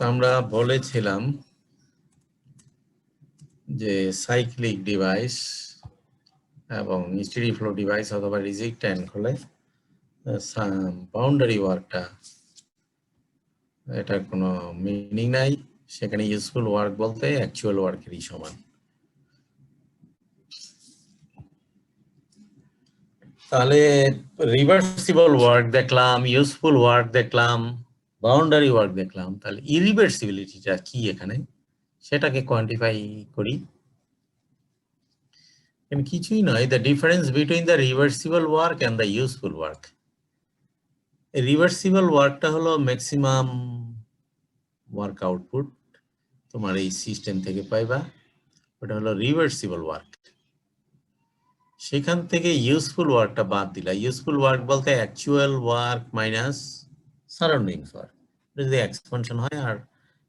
আমরা বলেছিলাম যে সাইক্লিক ডিভাইস এবং স্টেডি ফ্লো ডিভাইস অথবা রিজিড ট্যাঙ্ক হলে বাউন্ডারি ওয়ার্কটা এটার কোনো মিনিং নাই, সেখানে ইউজফুল ওয়ার্ক বলতে অ্যাকচুয়াল ওয়ার্কেরই সমান। তাহলে রিভার্সিবল ওয়ার্ক দেখলাম, ইউজফুল ওয়ার্ক দেখলাম, বাউন্ডারি ওয়ার্ক দেখলাম, তাহলে ইরিভার্সিবিলিটিটা কি এখানে সেটাকে কোয়ান্টিফাই করি। কিছুই নয়, the difference between the reversible work and the useful work. Reversible ওয়ার্কটা হলো ম্যাক্সিমাম ওয়ার্ক আউটপুট তোমার এই সিস্টেম থেকে পাইবা, ওটা হলো রিভার্সিবল ওয়ার্ক। সেখান থেকে ইউজফুল ওয়ার্কটা বাদ দিলা। ইউজফুল ওয়ার্ক বলতে actual work minus surroundings work. যদি এক্সপানশন হয় আর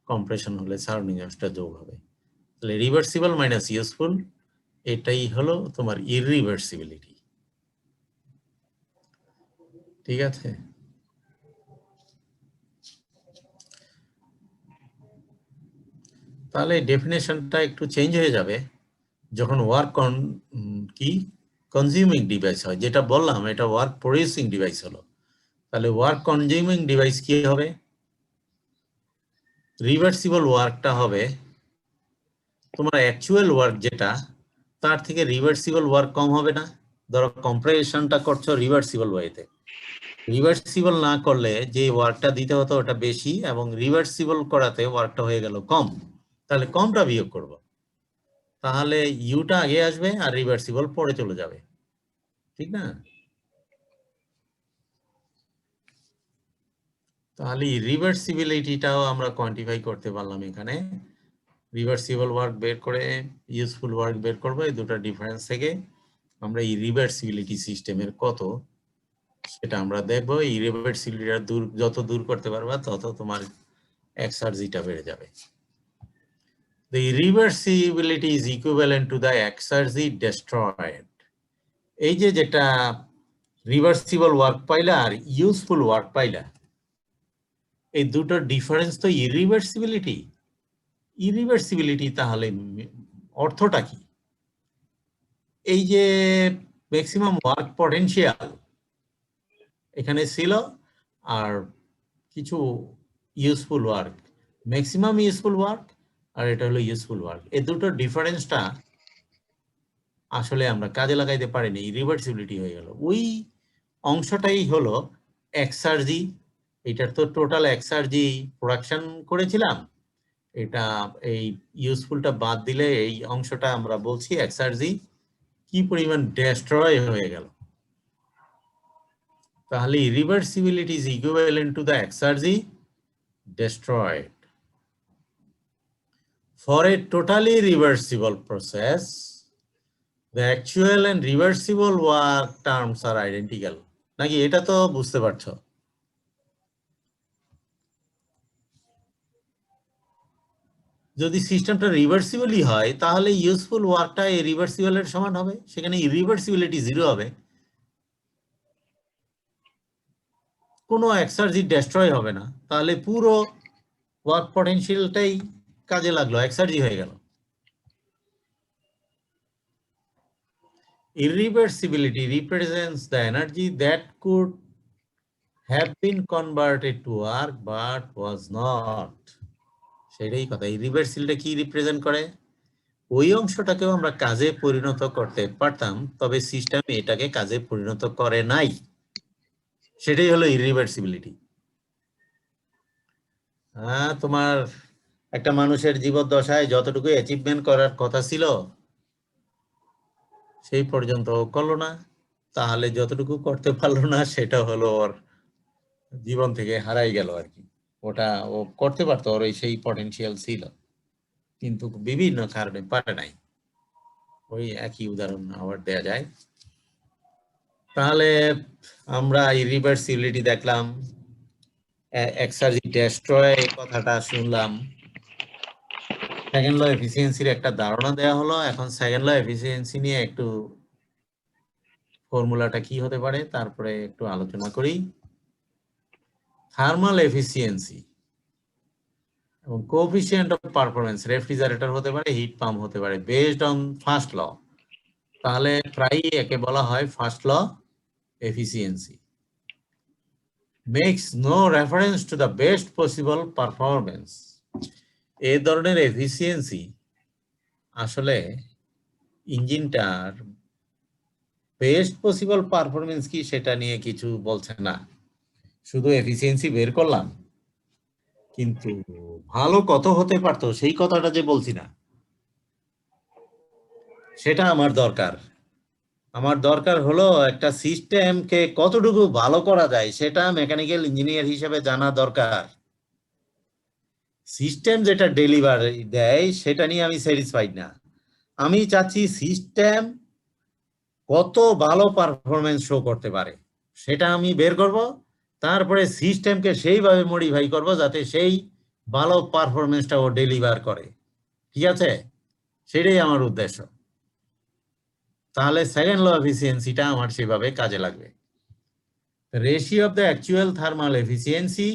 কম্প্রেশন হলে সারাউন্ডিংসটা যোগ হবে। তাহলে রিভার্সিবল মাইনাস ইউজফুল, এটাই হলো তোমার ইরিভার্সিবিলিটি। ঠিক আছে, তাহলে ডেফিনেশনটা একটু চেঞ্জ হয়ে যাবে যখন ওয়ার্ক কি কনজিউমিং ডিভাইস হয়। যেটা বললাম এটা ওয়ার্ক প্রডিউসিং ডিভাইস হলো, তাহলে ওয়ার্ক কনজিউমিং ডিভাইস কি হবে? রিভার্সিবল ওয়ার্কটা হবে তোমার অ্যাকচুয়াল ওয়ার্ক যেটা, তার থেকে রিভার্সিবল ওয়ার্ক কম হবে না। ধরো কম্প্রেশনটা করছো রিভার্সিবল ওয়েতে, রিভার্সিবল না করলে যে ওয়ার্কটা দিতে হতো ওটা বেশি, এবং রিভার্সিবল করাতে ওয়ার্কটা হয়ে গেল কম, তাহলে কমটা বিয়োগ করব, তাহলে ইউটা আগে আসবে আর রিভার্সিবল পরে চলে যাবে, ঠিক না? তাহলে রিভার্সিবিলিটিটাও আমরা কোয়ান্টিফাই করতে পারলাম এখানে। রিভার্সিবল ওয়ার্ক বের করে ইউজফুল ওয়ার্ক বের করবো, এই দুটো ডিফারেন্স থেকে আমরা এই রিভার্সিবিলিটি সিস্টেমের কত সেটা আমরা দেখবো। এই রিভার্সিবিলিটিটা যত দূর করতে পারবা তত তোমার এক্সার্জিটা বেড়ে যাবে। The reversibility is equivalent to the exergy destroyed. এই যে যেটা রিভার্সিবল ওয়ার্ক পাইলা আর ইউজফুল ওয়ার্ক পাইলা, এই দুটোর ডিফারেন্স তো ইরিভার্সিবিলিটি। ইরিভার্সিবিলিটি তাহলে অর্থটা কি? এই যে ম্যাক্সিমাম ওয়ার্ক পটেনশিয়াল এখানে ছিল আর কিছু useful work, maximum useful work আর এটা হলো ইউজফুল ওয়ার্ক, এই দুটোর ডিফারেন্সটা আসলে আমরা কাজে লাগাইতে পারিনি, রিভার্সিবিলিটি হয়ে গেল। ওই অংশটাই হলো এক্সার্জি। এটার তো টোটাল এক্সার্জি প্রোডাকশন করেছিলাম, এটা এই ইউজফুলটা বাদ দিলে এই অংশটা আমরা বলছি এক্সার্জি কি পরিমাণ ডেস্ট্রয় হয়ে গেল। তাহলে reversibility is equivalent to the exergy destroyed. For a totally reversible process, the actual and reversible work terms are identical. নাকি এটা তো বুঝতে পারছো? যদি সিস্টেমটা রিভার্সিবলই হয় তাহলে ইউজফুল ওয়ার্কটা এই রিভার্সিবলের সমান হবে, সেখানে ইরিভার্সিবিলিটি 0 হবে, কোনো এক্সার্জি ডেস্ট্রয় হবে না, তাহলে পুরো ওয়ার্ক পটেনশিয়ালটাই কাজে লাগলো, এক্সার্জি হয়ে গেল। Irreversibility represents the energy that could have been converted to work but was not. সেটাই কথা, ইরিভার্সিবিলিটি কি রিপ্রেজেন্ট করে? ওই অংশটাকেও আমরা কাজে পরিণত করতে পারতাম, তবে সিস্টেম এটাকে কাজে পরিণত করে নাই, সেটাই হলো ইরিভার্সিবিলিটি। হ্যাঁ, তোমার একটা মানুষের জীবদ্দশায় যতটুকু অ্যাচিভমেন্ট করার কথা ছিল সেই পর্যন্ত করলো না, তাহলে যতটুকু করতে পারলো না সেটা হলো ওর জীবন থেকে হারাই গেল আর কি। ওটা ও করতে পারতো, ওর সেই পটেনশিয়াল ছিল, কিন্তু বিভিন্ন কারণে পারে নাই। ওই একই উদাহরণ আবার দেয়া যায়। তাহলে আমরা ইরিভার্সিবিলিটি দেখলাম, এক্সার্জি ডেস্ট্রয় কথাটা শুনলাম, সেকেন্ড ল এফিসিয়েন্সির একটা ধারণা দেওয়া হলো। এখন সেকেন্ড ল এফিসিয়েন্সি নিয়ে একটু ফর্মুলাটা কি হতে পারে তারপরে একটু আলোচনা করি। থার্মাল এফিসিয়েন্সি এবং কোএফিসিয়েন্ট অফ পারফরমেন্স রেফ্রিজারেটর হতে পারে, হিট পাম্প হতে পারে, বেসড অন ফার্স্ট ল। তাহলে প্রায়ই একে বলা হয় first law efficiency. Makes no reference to the best possible performance. এই ধরনের এফিসিয়েন্সি আসলে ইঞ্জিনটার বেস্ট পসিবল পারফরমেন্স কি সেটা নিয়ে কিছু বলছে না, শুধু এফিসিয়েন্সি বের করলাম, কিন্তু ভালো কত হতে পারতো সেই কথাটা যে বলছি না, সেটা আমার দরকার। আমার দরকার হলো একটা সিস্টেমকে কতটুকু ভালো করা যায় সেটা মেকানিক্যাল ইঞ্জিনিয়ার হিসেবে জানা দরকার। সিস্টেম যেটা ডেলিভারি দেয় সেটা নিয়ে আমি স্যাটিসফাইড না। আমি চাচ্ছি সিস্টেম কত ভালো পারফরমেন্স শো করতে পারে সেটা আমি বের করব, তারপরে সিস্টেমকে সেইভাবে মডিফাই করব যাতে সেই ভালো পারফরমেন্সটা ও ডেলিভার করে। ঠিক আছে, সেটাই আমার উদ্দেশ্য। তাহলে সেকেন্ড ল এফিসিয়েন্সিটা আমার সেভাবে কাজে লাগবে। Ratio of the actual thermal efficiency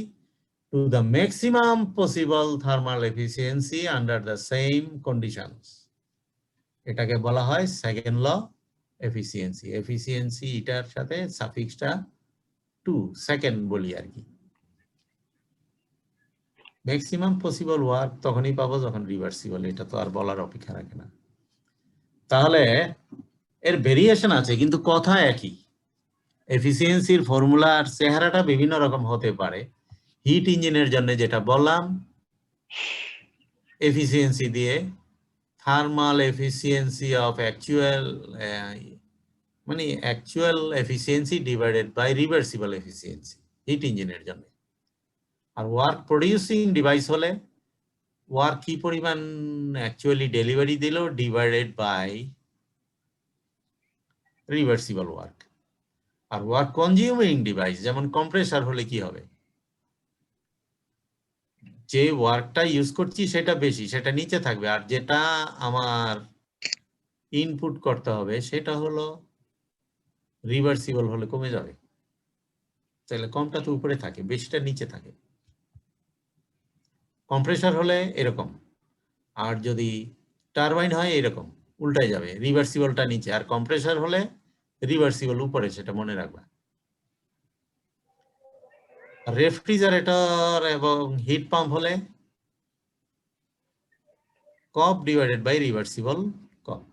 to the maximum possible thermal efficiency under the same conditions, এটাকে বলা হয় সেকেন্ড ল এফিসিয়েন্সি। এফিসিয়েন্সি এটার সাথে সাফিক্সটা টু, সেকেন্ড বলি আর কি। ম্যাক্সিমাম পসিবল ওয়ার্ক তখনই পাবো যখন রিভার্সিবল, এটা তো আর বলার অপেক্ষা রাখে না। তাহলে এর ভেরিয়েশন আছে কিন্তু কথা একই। এফিসিয়েন্সির ফর্মুলার চেহারাটা বিভিন্ন রকম হতে পারে। হিট ইঞ্জিনের জন্য যেটা বললাম এফিসিয়েন্সি দিয়ে thermal efficiency of actual মানে actual efficiency divided by reversible efficiency heat ইঞ্জিনের জন্য। আর ওয়ার্ক প্রডিউসিং ডিভাইস হলে ওয়ার্ক কি পরিমাণ অ্যাকচুয়ালি ডেলিভারি দিল ডিভাইডেড বাই রিভার্সিবল ওয়ার্ক। আর ওয়ার্ক কনজিউমিং ডিভাইস যেমন কম্প্রেসার হলে কি হবে, যে ওয়ার্কটা ইউজ করছি সেটা বেশি, সেটা নিচে থাকবে, আর যেটা আমার ইনপুট করতে হবে সেটা হলো রিভার্সিবল হলে কমে যাবে। তাহলে কমটা তো উপরে থাকে, বেশিটা নিচে থাকে। কম্প্রেসার হলে এরকম, আর যদি টারবাইন হয় এরকম উল্টাই যাবে, রিভার্সিবলটা নিচে, আর কম্প্রেসার হলে রিভার্সিবল উপরে, সেটা মনে রাখবা। রেফ্রিজারেটর এবং হিট পাম্প হলে COP divided by reversible COP.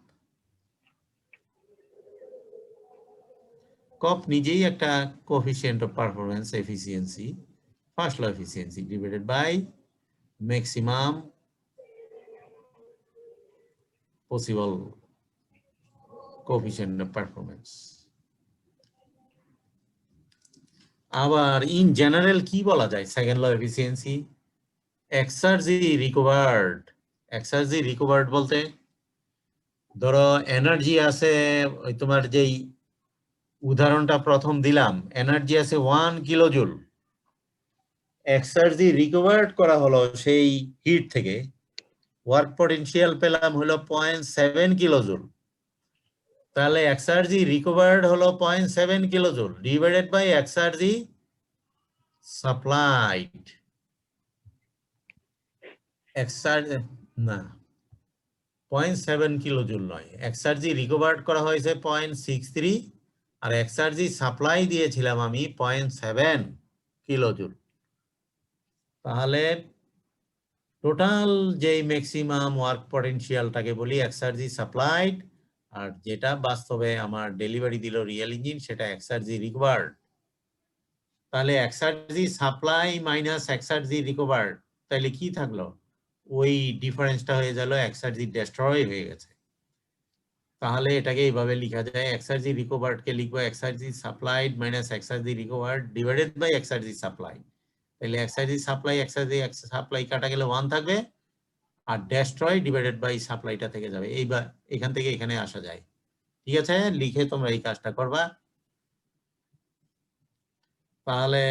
COP নিজেই একটা coefficient of performance efficiency, first law efficiency divided by maximum possible coefficient of performance. আবার ইন জেনারেল কি বলা যায় second law efficiency, exergy recovered. Exergy recovered বলতে ধরো energy আছে, ওই তোমার যেই উদাহরণটা প্রথম দিলাম এনার্জি আছে 1 কিলোজুল, এক্সার্জি রিকভার্ড করা হলো সেই হিট থেকে, ওয়ার্ক পটেনশিয়াল পেলাম হলো 0.7 কিলোজুল। তাহলে এক্সার্জি রিকভার্ড হলো 0.7 kilojoule divided by exergy supplied. Exergy না 0.7 কিলোজুল নয়, এক্সার্জি রিকভার্ড করা হয়েছে 0.63, আর এক্সার্জি সাপ্লাই দিয়েছিলাম আমি 0.7 কিলোজুল। তাহলে টোটাল যেই ম্যাক্সিমাম ওয়ার্ক পটেনশিয়ালটাকে বলি এক্সার্জি সাপ্লাইড, আর যেটা বাস্তবে আমার ডেলিভারি দিল রিয়েল ইঞ্জিন সেটা এক্সার্জি রিকভার্ড। তাহলে exergy supply minus exergy recovered, তাহলে কি থাকলো, ওই ডিফারেন্সটা হয়ে গেল এক্সার্জি ডেস্ট্রয় হয়ে গেছে। তাহলে এটাকে এইভাবে লেখা যায়, এক্সার্জি রিকভার্ড কে লিখবো exergy supplied minus exergy recovered divided by exergy supply. তাহলে এক্সার্জি সাপ্লাই কাটা গেলে 1 থাকবে, আর ডেস্ট্রয় ডিভাইডেড বাই সাপ্লাইটা থেকে যাবে। এইবার এখান থেকে এখানে আসা যায়। ঠিক আছে, লিখে তোমরা এই কাজটা করবা। তাহলে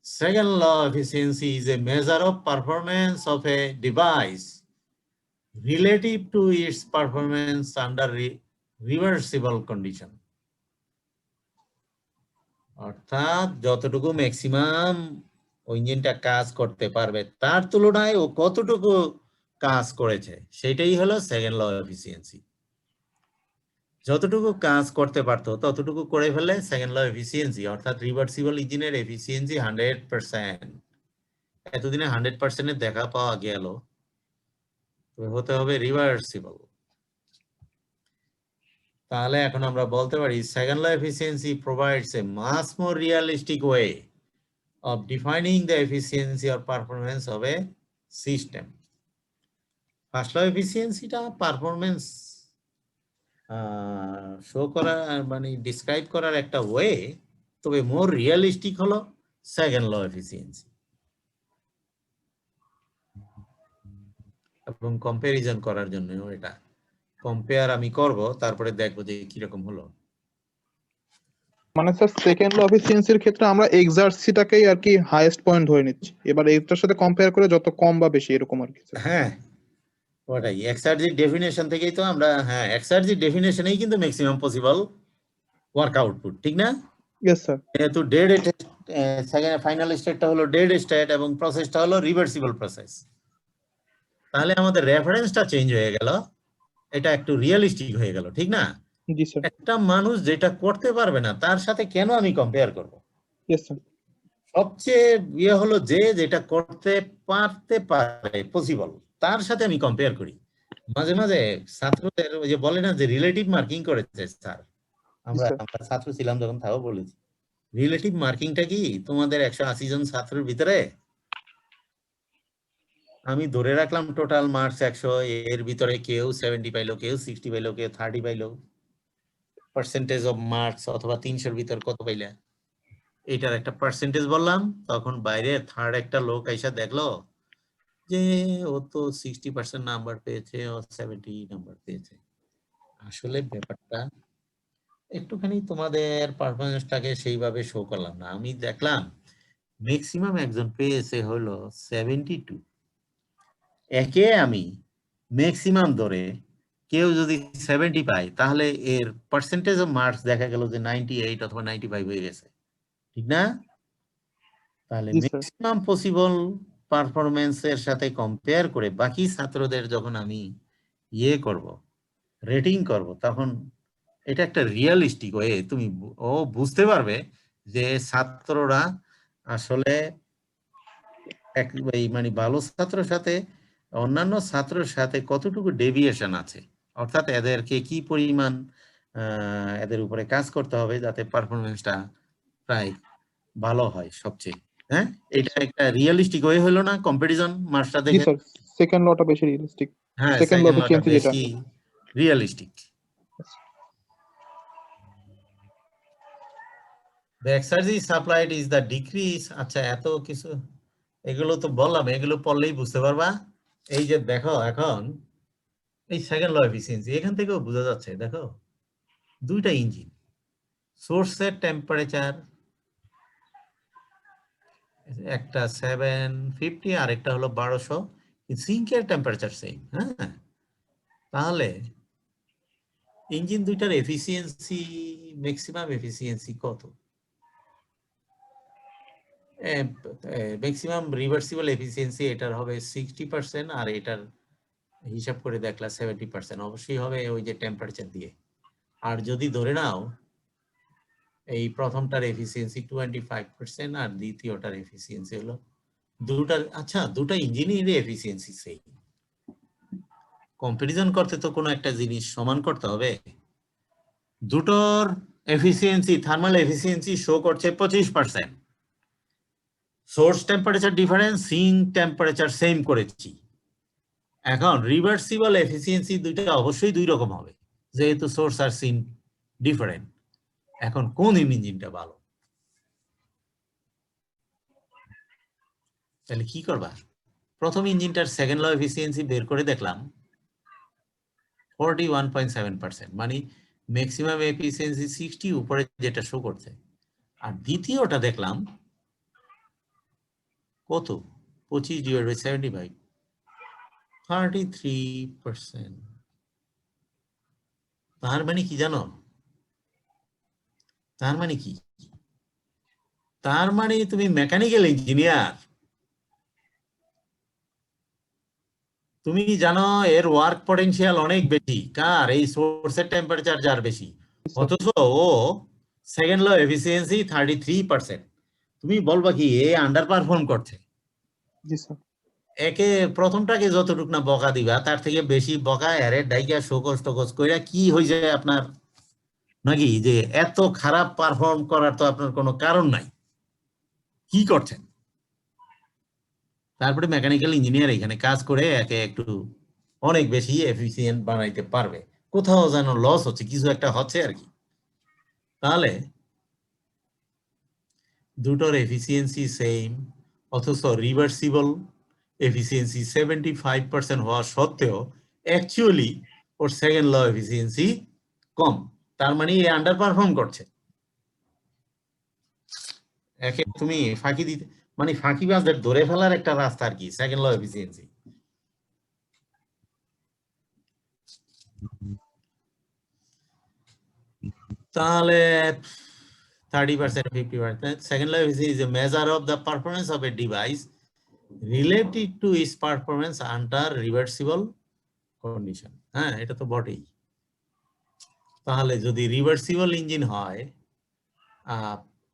second law efficiency is a measure of performance of a device relative to its performance under reversible condition. অর্থাৎ যতটুকু ম্যাক্সিমাম ওই ইঞ্জিনটা কাজ করতে পারবে তার তুলনায় ও কতটুকু কাজ করেছে সেটাই হলো সেকেন্ড ল এফিসিয়েন্সি। যতটুকু কাজ করতে পারতো ততটুকু করে ফেলে সেকেন্ড ল এফিসিয়েন্সি, অর্থাৎ রিভার্সিবল ইঞ্জিনের এফিসিয়েন্সি 100%। এতদিনে 100%-এর দেখা পাওয়া গেল, তবে হতে হবে রিভার্সিবল। তাহলে এখন আমরা বলতে পারি second law efficiency provides a much more realistic way of defining the efficiency or performance of a system. First law এফিসিয়েন্সিটা পারফরমেন্স শো করা মানে ডিসক্রাইব করার একটা ওয়ে, তবে মোর রিয়েলিস্টিক হলো সেকেন্ড ল এফিসিয়েন্সি। এবং কম্পারিজন করার জন্য এটা কম্পেয়ার আমি করব, তারপরে দেখবো যে কিরকম হলো। মানে স্যার সেকেন্ড ল এফিসিয়েন্সির ক্ষেত্রে আমরা এক্সার্সিটাকেই আর কি হাইয়েস্ট পয়েন্ট ধরে নিচ্ছি, এবার এটার সাথে কম্পেয়ার করে যত কম বা বেশি এরকম আর কি। হ্যাঁ ওটাই এক্সার্জির ডেফিনেশন থেকেই তো আমরা, হ্যাঁ এক্সার্জির ডেফিনেশনেই কিন্তু ম্যাক্সিমাম পসিবল ওয়ার্ক আউটপুট, ঠিক না? Yes sir. যেহেতু ডেড সেকেন্ড ফাইনাল স্টেটটা হলো ডেড স্টেট এবং প্রসেসটা হলো রিভার্সিবল প্রসেস, তাহলে আমাদের রেফারেন্সটা চেঞ্জ হয়ে গেল, এটা একটু রিয়েলিস্টিক হয়ে গেল, ঠিক না? জি স্যার। একটা মানুষ যেটা করতে পারবে না তার সাথে কেন আমি কম্পেয়ার করব? Yes sir. সবচেয়ে ইয়ে হলো যে যেটা করতে পারতে পারে পসিবল তার সাথে আমি কম্পেয়ার করি। মাঝে মাঝে ছাত্রদের ওই যে বলে না যে রিলেটিভ মার্কিং করেছে স্যার, আমরা ছাত্র ছিলাম যখন তাও বলেছি রিলেটিভ মার্কিংটা কি তোমাদের 180 জন ছাত্রের ভিতরে আমি ধরে রাখলাম টোটাল মার্কস 100, এর ভিতরে কেউ 70 পাইলো, কেউ 60 পাইলো, কেউ 30 পাইলো, পার্সেন্টেজ অফ মার্কস অথবা 300-এর ভিতর কত পাইলা এটার একটা পার্সেন্টেজ বললাম, তখন বাইরে থার্ড একটা লোক আইসা দেখলো যে ও তো 60% নাম্বার পেয়েছে, ও 70 নাম্বার পেয়েছে। আসলে ব্যাপারটা একটুখানি তোমাদের পারফরমেন্সটাকে সেইভাবে শো করলাম না, আমি দেখলাম ম্যাক্সিমাম একজন পেয়েছে হলো 72, একে আমি ম্যাক্সিমাম ধরে কেউ যদি 70 পায় তাহলে এর পার্সেন্টেজ অফ মার্কস দেখা গেল যে 98 অথবা 95 হয়ে গেছে, ঠিক না? তাহলে ম্যাক্সিমাম পসিবল পারফরমেন্সের সাথে কম্পেয়ার করে বাকি ছাত্রদের যখন আমি ইয়ে করব, রেটিং করব, তখন এটা একটা রিয়েলিস্টিক ওয়ে, তুমি ও বুঝতে পারবে যে ছাত্ররা আসলে মানে ভালো ছাত্রের সাথে অন্যান্য ছাত্রের সাথে কতটুকু ডেভিয়েশন আছে, অর্থাৎ এদেরকে কি পরিমাণ এদের উপরে কাজ করতে হবে যাতে পারফরমেন্সটা প্রায় ভালো হয় সবচেয়ে। হ্যাঁ, এটা একটা রিয়েলিস্টিক ওয়ে হলো না কম্পারিজন মার্কসটা দেখে? স্যার সেকেন্ড লটা বেশি রিয়েলিস্টিক। হ্যাঁ, সেকেন্ড ল এফিসিয়েন্সি যেটা বেশি realistic. The exergy supplied is the decrease. আচ্ছা এত কিছু এগুলো তো বললাম, এগুলো পড়লেই বুঝতে পারবা। এই যে দেখো এখন এই সেকেন্ড ল এফিসিয়েন্সি এখান থেকেও বোঝা যাচ্ছে, দেখো দুইটা ইঞ্জিন, সোর্সের টেম্পারেচার একটা 750 আর একটা হলো 1200, সিঙ্কের টেম্পারেচার সেম। হ্যাঁ, তাহলে ইঞ্জিন দুইটার এফিসিয়েন্সি ম্যাক্সিমাম এফিসিয়েন্সি কত? ম্যাক্সিমাম রিভার্সিবল এফিসিয়েন্সি এটার হবে 60% আর এটার হিসাব করে দেখলা 70%, অবশ্যই হবে ওই যে টেম্পারেচার দিয়ে। আর যদি ধরে নাও এই প্রথমটার এফিসিয়েন্সি 25% আর দ্বিতীয়টার এফিসিয়েন্সি হলো দুটার, আচ্ছা দুটা ইঞ্জিনেরই এফিসিয়েন্সি সেই, কম্পারিজন করতে তো কোনো একটা জিনিস সমান করতে হবে। দুটোর এফিসিয়েন্সি থার্মাল এফিসিয়েন্সি শো করছে 25%, source temperature difference, sink temperature same করেছি। এখন রিভার্সিবল এফিসিয়েন্সি দুইটা অবশ্যই দুই রকম হবে যেহেতু সোর্স আর সিঙ্ক ডিফারেন্ট। এখন কোন ইঞ্জিনটা ভালো, তাহলে কি করবা? প্রথম ইঞ্জিনটার সেকেন্ড ল এফিসিয়েন্সি বের করে দেখলাম 41.7%, মানে ম্যাক্সিমাম এফিসিয়েন্সি 60 উপরে যেটা শো করছে। আর দ্বিতীয়টা দেখলাম কত, 25/75, 33%। তার মানে কি জানো? তার মানে কি? তার মানে তুমি মেকানিক্যাল ইঞ্জিনিয়ার, তুমি জানো এর ওয়ার্ক পটেনশিয়াল অনেক বেশি কার, এই সোর্সের টেম্পারেচার যার বেশি, অথচ ও সেকেন্ড ল এফিসিয়েন্সি 33%। তুমি বলবা কি এ আন্ডার পারফর্ম করছে? জি স্যার। একে প্রথমটাকে যতটুক না বকা দিবা তার থেকে বেশি বকা আরে ডাইকা শোকস টোকস কইরা কি হয়ে যায় আপনার, নাকি যে এত খারাপ পারফর্ম করার তো আপনার কোনো কারণ নাই, কি করছেন? তারপরে মেকানিক্যাল ইঞ্জিনিয়ার এখানে কাজ করে একে একটু অনেক বেশি এফিসিয়েন্ট বানাইতে পারবে, কোথাও যেন লস হচ্ছে, কিছু একটা হচ্ছে আর কি। তাহলে দুটোর এফিসিয়েন্সি সেম, অথচ রিভার্সিবল এফিসিয়েন্সি 75% হওয়া সত্ত্বেও অ্যাকচুয়ালি ওর সেকেন্ড ল এফিসিয়েন্সি কম। তার মানে এ আন্ডার পারফর্ম করছে। একে তুমি ফাঁকি দিতে মানে ফাঁকিবাজদের ধরে ফেলার একটা রাস্তা আর কি সেকেন্ড ল এফিসিয়েন্সি। তাহলে 30% 50%, second law is a measure of the performance of a device related to its performance under reversible condition। হ্যাঁ, এটা তো বটেই। তাহলে যদি রিভার্সিবল ইঞ্জিন হয়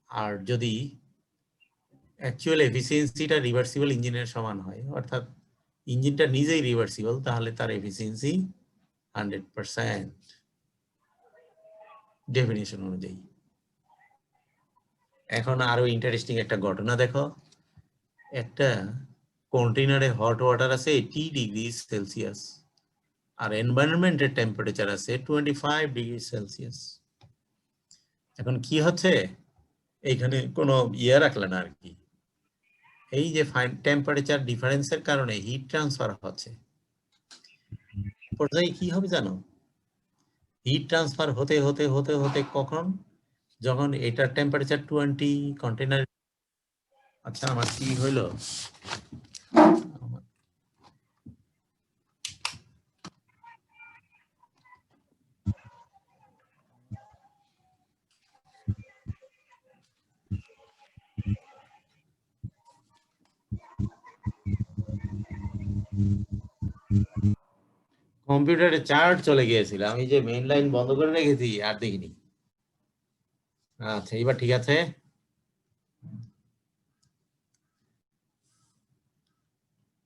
আর যদি অ্যাকচুয়াল এফিসিয়েন্সিটা রিভার্সিবল ইঞ্জিনের সমান হয়, অর্থাৎ ইঞ্জিনটা নিজেই রিভার্সিবল, তাহলে তার এফিসিয়েন্সি 100% ডেফিনিশন অনুযায়ী। এখন আরো ইন্টারেস্টিং একটা ঘটনা দেখো, একটা কন্টেইনারে হট ওয়াটার আছে 80 ডিগ্রি সেলসিয়াস আর এনভায়রনমেন্টের টেম্পারেচার আছে 25 ডিগ্রি সেলসিয়াস। এখন কি হচ্ছে, এইখানে কোনো ইয়ে রাখলে না আর কি, এই যে টেম্পারেচার ডিফারেন্সের কারণে হিট ট্রান্সফার হচ্ছে, পর্যায়ে কি হবে জানো, হিট ট্রান্সফার হতে হতে হতে হতে কখন, যখন এটার টেম্পারেচার 20 কন্টেইনার, আচ্ছা আমার কি হইলো, কম্পিউটারে চার্জ চলে গিয়েছিল, আমি যে মেইন লাইন বন্ধ করে রেখেছি আর দেখিনি। আচ্ছা এবার ঠিক আছে।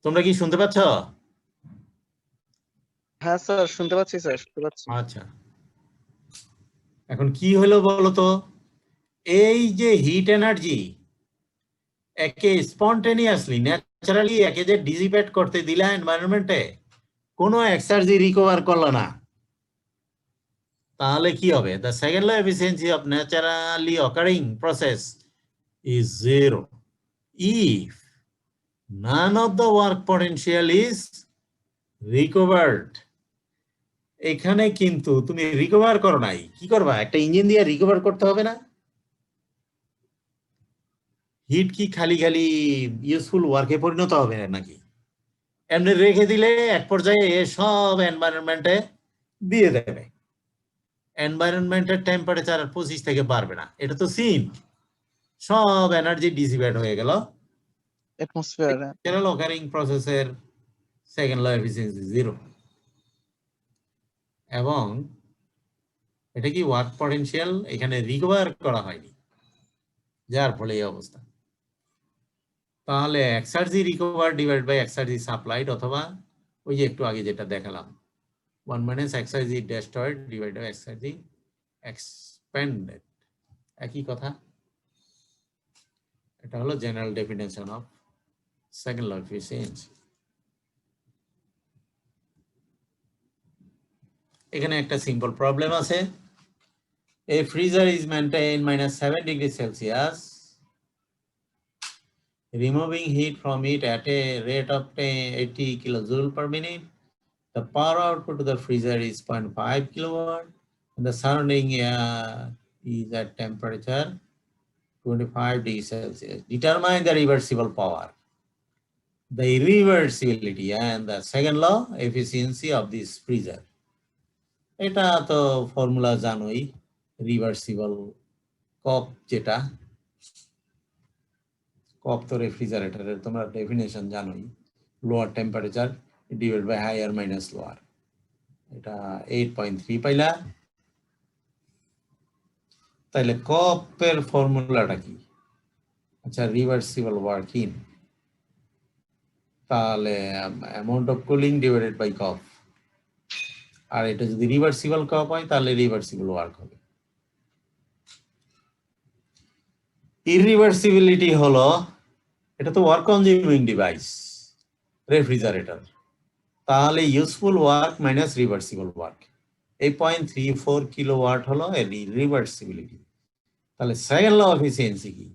তোমরা কি শুনতে পাচ্ছ? হ্যাঁ স্যার, শুনতে পাচ্ছি স্যার, শুনতে পাচ্ছি। আচ্ছা এখন কি হলো বলো তো, এই যে হিট এনার্জি একে স্পন্টেনিয়াসলি ন্যাচারালি একে যে ডিসিপেট করতে দিলা এনভায়রনমেন্টে, কোনো এক্সার্জি রিকভার করলো না, তাহলে কি হবে? The second law efficiency of naturally occurring process is zero if none of the work potential is recovered. এখানে কিন্তু তুমি রিকভার করো নাই, কি করবা, একটা ইঞ্জিন দিয়ে রিকভার করতে হবে না? হিট কি খালি খালি ইউজফুল ওয়ার্কে পরিণত হবে নাকি? এমনি রেখে দিলে এক পর্যায়ে সব এনভায়রনমেন্টে দিয়ে দেবে, এনভায়রনমেন্টের টেম্পারেচার 25 থেকে বাড়বে না, এটা তো সিন, সব এনার্জি ডিসিপেট হয়ে গেল অ্যাটমসফিয়ার। ন্যাচারাল অকারিং প্রসেসের সেকেন্ড ল এফিসিয়েন্সি জিরো। এবং এটা কি ওয়ার্ক পটেনশিয়াল এখানে রিকভার করা হয়নি, যার ফলে এই অবস্থা। তাহলে exergy recover divide by exergy supplied, অথবা ওই যে একটু আগে যেটা দেখালাম 1 minus exergy destroyed divide by exergy expended, একই কথা। এটা হলো general definition of second law efficiency. এখানে একটা সিম্পল প্রবলেম আছে, a freezer is maintained -7 degrees Celsius, removing heat from it at a rate of 80 kilojoule per minute. The power output to the freezer is 0.5 kilowatt, and the surrounding is at temperature 25 degrees Celsius. Determine the reversible power, the irreversibility, and the second law efficiency of this freezer. এটা তো formula জানোই, reversible কপ যেটা, কপ তো রেফ্রিজারেটরের তোমরা definition জানোই, lower temperature divide by higher minus lower. এটা 8.3 পাইলা। তাইলে কপের ফর্মুলাটা কি? আচ্ছা, রিভার্সিবল ওয়ার্ক ইন, তাহলে amount of cooling divided by COP. আর এটা যদি রিভার্সিবল কপ হয় তাহলে রিভার্সিবল ওয়ার্ক হবে। ইররিভার্সিবিলিটি হলো, এটা তো ওয়ার্ক কনজিউমিং ডিভাইস রেফ্রিজারেটর, তাহলে useful work minus reversible work, এই 0.34 কিলোওয়াট হলো এর রিভার্সিবিলিটি। তাহলে সেকেন্ড ল অফ এফিসিয়েন্সি কি?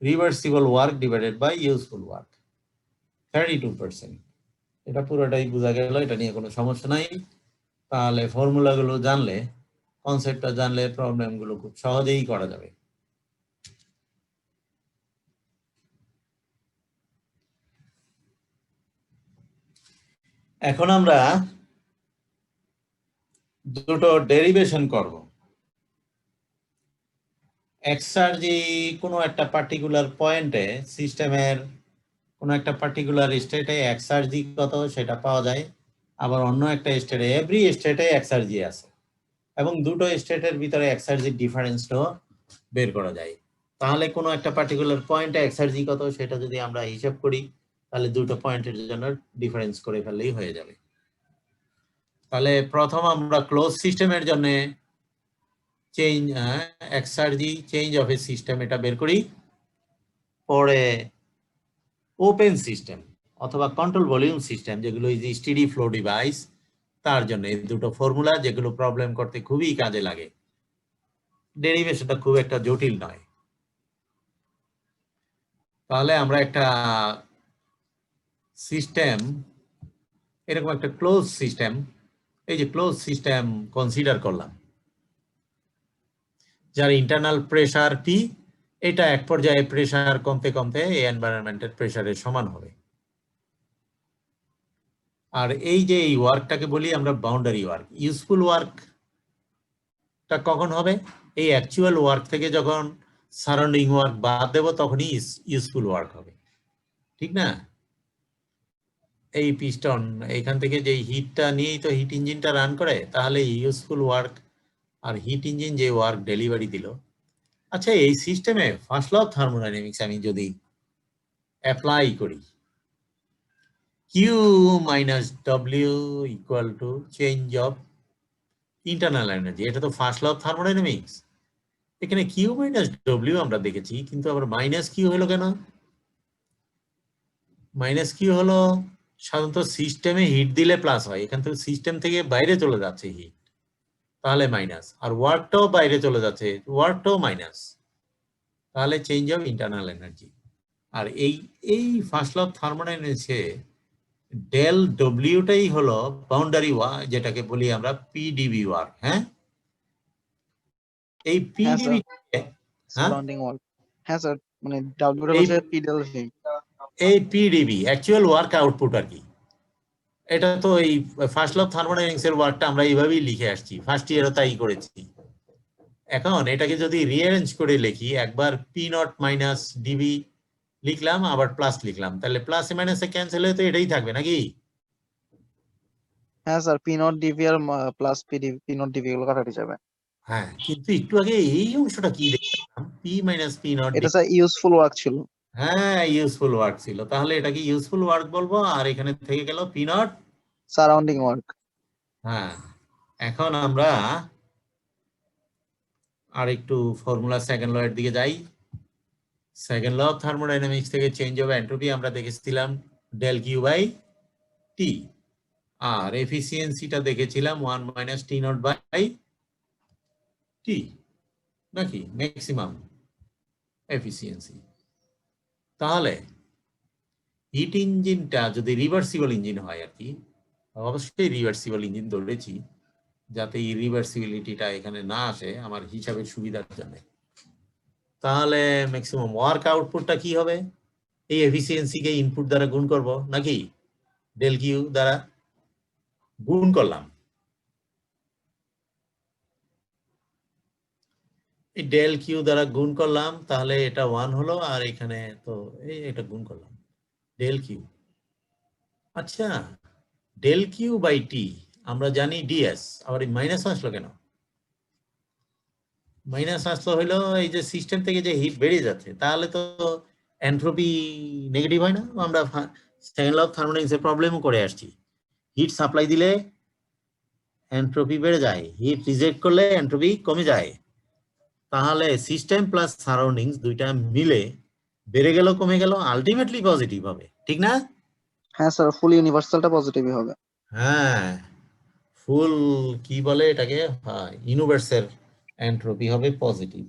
Reversible work divided by useful work, 32%। এটা পুরোটাই বোঝা গেল, এটা নিয়ে কোনো সমস্যা নাই। তাহলে ফর্মুলাগুলো জানলে, কনসেপ্টটা জানলে প্রবলেমগুলো খুব সহজেই করা যাবে। এখন আমরা দুটো ডেরিভেশন করব। এক্সার্জি কোনো একটা পার্টিকুলার পয়েন্টে সিস্টেমের কোনো একটা পার্টিকুলার স্টেটে এক্সার্জি কত সেটা পাওয়া যায়, আবার অন্য একটা স্টেটে, এভরি স্টেটে এক্সার্জি আছে, এবং দুটো স্টেটের ভিতরে এক্সার্জির ডিফারেন্সটাও বের করা যায়। তাহলে কোনো একটা পার্টিকুলার পয়েন্টে এক্সার্জি কত সেটা যদি আমরা হিসাব করি, তাহলে দুটো পয়েন্টের জন্য ডিফারেন্স করে ফেললেই হয়ে যাবে। তাহলে প্রথম আমরা ক্লোজ সিস্টেমের জন্য change exergy change of a system এটা বের করি, পরে ওপেন সিস্টেম অথবা কন্ট্রোল ভলিউম সিস্টেম, যেগুলো ইজ স্টেডি ফ্লো ডিভাইস, তার জন্য এই দুটো ফর্মুলা যেগুলো প্রবলেম করতে খুবই কাজে লাগে। ডেরিভেশনটা খুব একটা জটিল নয়। তাহলে আমরা একটা সিস্টেম, এরকম একটা ক্লোজ সিস্টেম, এই যে ক্লোজ সিস্টেম কনসিডার করলাম, যার ইন্টারনাল প্রেসার পি, এটা এক পর্যায়ে প্রেসার কমতে কমতে এই এনভায়রনমেন্টের প্রেসারের সমান হবে। আর এই যে এই ওয়ার্কটাকে বলি আমরা বাউন্ডারি ওয়ার্ক। ইউজফুল ওয়ার্কটা কখন হবে? এই অ্যাকচুয়াল ওয়ার্ক থেকে যখন সারাউন্ডিং ওয়ার্ক বাদ দেব তখনই ইউজফুল ওয়ার্ক হবে, ঠিক না? এই পিস্টন এইখান থেকে যে হিটটা নিয়েই তো হিট ইঞ্জিনটা রান করে, তাহলে ইউজফুল ওয়ার্ক আর হিট ইঞ্জিন যে ওয়ার্ক ডেলিভারি দিল। আচ্ছা, এই সিস্টেমে ফার্স্ট ল অফ থার্মোডাইনামিক্স আমি যদি অ্যাপ্লাই করি, Q minus W equal to change of internal energy, এটা তো ফার্স্ট ল অফ থার্মোডাইনামিক্স। এখানে কিউ মাইনাস ডব্লিউ আমরা দেখেছি, কিন্তু আবার মাইনাস কিউ হলো কেন? মাইনাস কিউ হলো সাধারণত সিস্টেমে হিট দিলে প্লাস হয়, এখান থেকে সিস্টেম থেকে বাইরে চলে যাচ্ছে হিট, তাহলে মাইনাস, আর ওয়ার্কটাও বাইরে চলে যাচ্ছে, ওয়ার্কটাও মাইনাস, তাহলে চেঞ্জ অফ ইন্টারনাল এনার্জি। আর এই ফার্স্ট ল অফ থার্মোডাইনামিক্সে ডেল ডব্লিউটাই হলো বাউন্ডারি ওয়ার্ক, যেটাকে বলি আমরা পিডিবি ওয়ার্ক। হ্যাঁ, এই পিডিবি সারাউন্ডিং ওয়ার্ক। হ্যাঁ স্যার, মানে ডাব্লিউ এর হচ্ছে পিডব্লিউ। এই পিডিবি অ্যাকচুয়াল ওয়ার্ক আউটপুট আর কি। এটা তো এই ফার্স্ট ল অফ থার্মোডাইনামিক্স এর ওয়ার্কটা আমরা এইভাবেই লিখে আসছি, ফার্স্ট ইয়ারও তাই করেছি। এখন এটাকে যদি রিঅ্যারেঞ্জ করে লিখি, একবার পি নট মাইনাস ডিবি লিখলাম, আবার প্লাস লিখলাম, তাহলে প্লাস মাইনাসে ক্যান্সেল হয়ে তো এটাই থাকবে নাকি? হ্যাঁ স্যার, পি নট ডিভি আর প্লাস পি নট ডিভি গুলো কাটাতে যাবে। হ্যাঁ, কিন্তু একটু আগে এই অংশটা কি দেখলাম, পি মাইনাস পি নট। এটা স্যার ইউজফুল ওয়ার্ক ছিল। হ্যাঁ, ইউজফুল ওয়ার্ক ছিল, তাহলে এটাকে ইউজফুল ওয়ার্ক বলবো, আর এখানে থেকে গেল পি নট সারাউন্ডিং ওয়ার্ক। হ্যাঁ, এখন আমরা আর একটু ফর্মুলা সেকেন্ড ল এর দিকে যাই। সেকেন্ড ল অফ থার্মোডাইনামিক্স থেকে চেঞ্জ অফ এন্ট্রপি আমরা দেখেছিলাম ডেল কিউ বাই টি, আর এফিসিয়েন্সিটা দেখেছিলাম 1 minus T not by T, নাকি ম্যাক্সিমাম এফিসিয়েন্সি। তাহলে হিট ইঞ্জিনটা যদি রিভার্সিবল ইঞ্জিন হয় আর কি, অবশ্যই রিভার্সিবল ইঞ্জিন ধরেছি যাতে ইরিভার্সিবিলিটিটা এখানে না আসে আমার হিসাবের সুবিধার জন্য, তাহলে ম্যাক্সিমাম ওয়ার্ক আউটপুটটা কি হবে? এই এফিসিয়েন্সিকে ইনপুট দ্বারা গুণ করব, নাকি ডেল কিউ দ্বারা গুণ করলাম। এই ডেল কিউ দ্বারা গুণ করলাম, তাহলে এটা 1 হলো, আর এখানে তো এটা গুণ করলাম ডেল কিউ। আচ্ছা, ডেল কিউ বাই টি আমরা জানি ডিএস, আবার এই মাইনাস আসলো কেন? মাইনাস আসলো হইলো এই যে সিস্টেম থেকে যে হিট বেরিয়ে যাচ্ছে, তাহলে তো এনট্রপি নেগেটিভ হয় না? আমরা সেকেন্ড ল অফ থার্মোডাইনামিক্সের প্রবলেমও করে আসছি। হিট সাপ্লাই দিলে এনট্রপি বেড়ে যায়, হিট রিজেক্ট করলে এনট্রপি কমে যায়। তাহলে সিস্টেম প্লাস সারাউন্ডিংস দুইটা মিলে বেড়ে গেল কমে গেল আলটিমেটলি পজিটিভ হবে, ঠিক না? হ্যাঁ স্যার, ফুল ইউনিভার্সালটা পজিটিভই হবে। হ্যাঁ, ফুল কি বলে এটাকে, হ্যাঁ ইউনিভার্সাল এনট্রপি হবে পজিটিভ।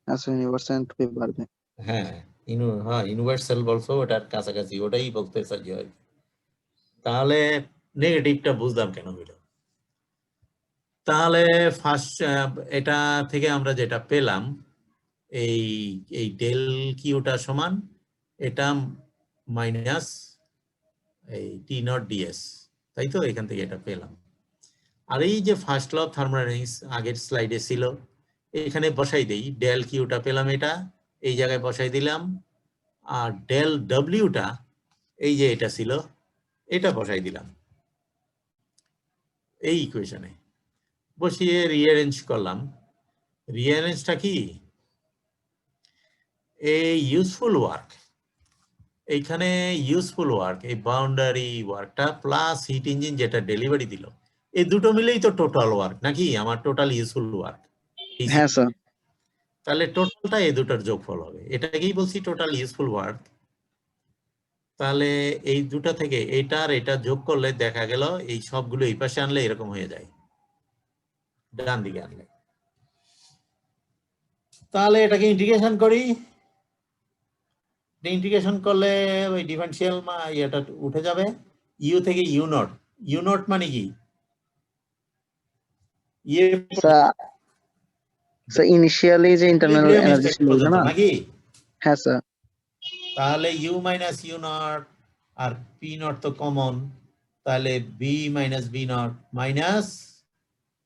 হ্যাঁ স্যার, ইউনিভার্সাল এন্ট্রপি বাড়বে। হ্যাঁ ইউনিভার্সাল বলছো, ওটার কাছাকাছি ওটাই বলতে চাই আর কি। তাহলে নেগেটিভটা বুঝলাম কেন হইল। তাহলে ফার্স্ট এটা থেকে আমরা যেটা পেলাম, এই এই ডেল কিউটা সমান এটা মাইনাস এই টি নট ডিএস, তাই তো? এখান থেকে এটা পেলাম। আর এই যে ফার্স্ট ল অফ থার্মোডাইনামিক্স আগের স্লাইডে ছিল, এখানে বসাই দেই, ডেল কিউটা পেলাম এটা এই জায়গায় বসাই দিলাম, আর ডেল ডব্লিউটা এই যে এটা ছিল এটা বসাই দিলাম এই ইকুয়েশনে বসিয়ে রিঅ্যারেঞ্জ করলাম। রিঅ্যারেঞ্জটা কি, এই ইউজফুল ওয়ার্ক, এইখানে ইউজফুল ওয়ার্ক, এই বাউন্ডারি ওয়ার্কটা প্লাস হিট ইঞ্জিন যেটা ডেলিভারি দিল, এই দুটো মিলেই তো টোটাল ওয়ার্ক নাকি, আমার টোটাল ইউজফুল ওয়ার্ক। হ্যাঁ স্যার। তাহলে টোটালটা এই দুটার যোগফল হবে, এটাকেই বলছি টোটাল ইউজফুল ওয়ার্ক। তাহলে এই দুটা থেকে এটা আর এটা যোগ করলে দেখা গেল এই সবগুলো এই পাশে আনলে এরকম হয়ে যায়, ডান দিকে আনলে। তাহলে এটাকে ইন্টিগ্রেশন করি, ইন্টিগ্রেশন করলে ওই ডিফারেন্সিয়াল এটা উঠে যাবে, ইউ থেকে ইউ নট। ইউ নট মানে কি, স্যার ইনিশিয়ালি যে ইন্টারনাল এনার্জি ছিল না নাকি? হ্যাঁ স্যার। তাহলে ইউ মাইনাস ইউ নট আর পি নট তো কমন, তাহলে V minus V naught minus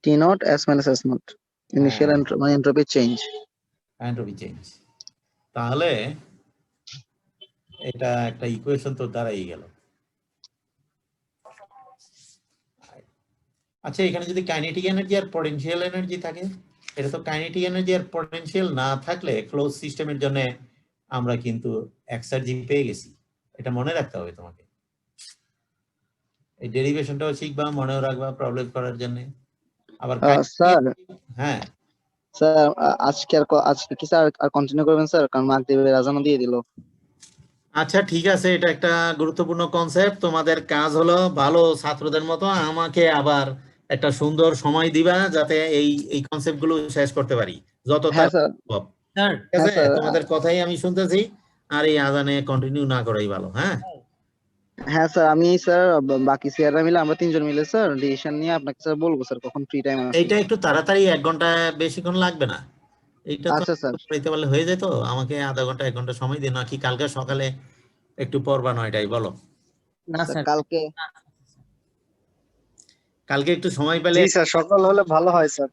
T naught S minus S naught, initial entropy change. Entropy change. তাহলে এটা একটা ইকুয়েশন তো দাঁড়াই গেল। আচ্ছা, এখানে যদি কাইনেটিক এনার্জি আর পটেনশিয়াল এনার্জি থাকে, এটা তো কাইনেটিক এনার্জি আর পটেনশিয়াল না থাকলে ক্লোজ সিস্টেমের জন্য আমরা কিন্তু এক্সার্জি পেয়ে গেছি, এটা মনে রাখতে হবে তোমাকে। এই ডেরিভেশনটাও শিখবা, মনেও রাখবা প্রবলেম করার জন্য। আবার স্যার, হ্যাঁ স্যার আজকে কি স্যার আর কন্টিনিউ করবেন স্যার, কারণ মাগরিবের আজানও দিয়ে দিল। আচ্ছা ঠিক আছে, এটা একটা গুরুত্বপূর্ণ কনসেপ্ট। তোমাদের কাজ হলো ভালো ছাত্রদের মতো আমাকে আবার একটা সুন্দর সময় দিবা, যাতে এই কনসেপ্ট গুলো শেষ করতে পারি যত সম্ভব। ঠিক আছে, তোমাদের কথাই আমি শুনতেছি, আর এই আজানে কন্টিনিউ না করাই ভালো। হ্যাঁ হ্যাঁ স্যার, আমি স্যার বাকি স্যাররা মিলে আমরা তিনজন মিলে স্যার ডিসিশন নিয়ে আপনাকে স্যার বলবো স্যার কখন ফ্রি টাইম আছে। এইটা একটু তাড়াতাড়ি, 1 ঘন্টা বেশিক্ষণ লাগবে না। এইটা তো আচ্ছা স্যার। করতে পারলে হয়ে যেত, আমাকে আধা ঘন্টা 1 ঘন্টা সময় দিন, নাকি কালকে সকালে একটু পড়বা 9টায়, বলো? না স্যার, কালকে একটু সময় পেলে। জি স্যার, সকাল হলে ভালো হয় স্যার।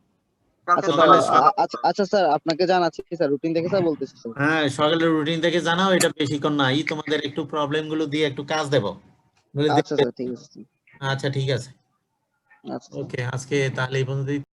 আচ্ছা স্যার, আপনাকে জানাচ্ছি স্যার, রুটিন দেখে স্যার বলতেছি স্যার। হ্যাঁ, সকালের রুটিন থেকে জানাও, এটা বেশিক্ষণ নাই, তোমাদের একটু প্রবলেম গুলো দিয়ে একটু কাজ দেব। আচ্ছা স্যার, ঠিক আছে। আচ্ছা ঠিক আছে, আচ্ছা ওকে, আজকে তাহলে এই পর্যন্তই।